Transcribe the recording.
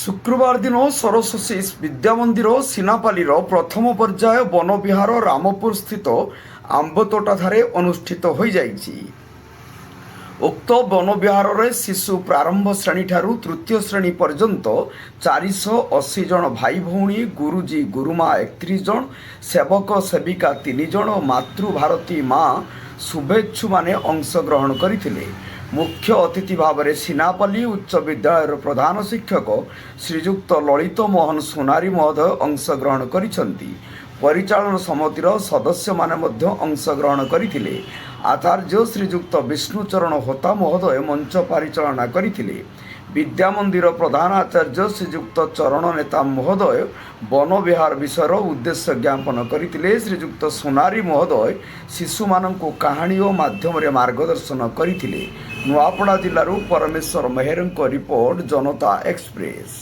शुक्रवार दिन सरस्वती विद्यामंदिर सीनापाली प्रथम पर्याय वनविहार रामपुर स्थित आंबतोटाधारे अनुष्ठित हो जाइछि। उक्त वनविहार रे शिशु प्रारंभ श्रेणी ठारू तृतीय श्रेणी पर्यंत 480 जन भाई भौणी गुरुजी गुरुमा 31 जन सेवक सेविका 3 जन और मातृभारती माँ शुभेच्छु माने अंशग्रहण करथिले। मुख्य अतिथि भाव में सीनापाली उच्च विद्यालय प्रधान शिक्षक श्रीजुक्त ललित मोहन सोनारी महोदय अंशग्रहण करिसेंती। परिचालन समितिर सदस्य माने मध्य अंशग्रहण करथिले। आचार्य श्रीजुक्त विष्णुचरण होता महोदय मंच परिचालना करथिले। विद्यामंदिर प्रधान आचार्य श्रीजुक्त चरण नेता महोदय वन विहार विषय उद्देश्य ज्ञापन करथिले। श्रीजुक्त सोनारी महोदय शिशु मानकु कहानी और माध्यम रे मार्गदर्शन करथिले। नुआपड़ा जिल्लारू परमेश्वर मेहरଙ୍କ रिपोर्ट जनता एक्सप्रेस।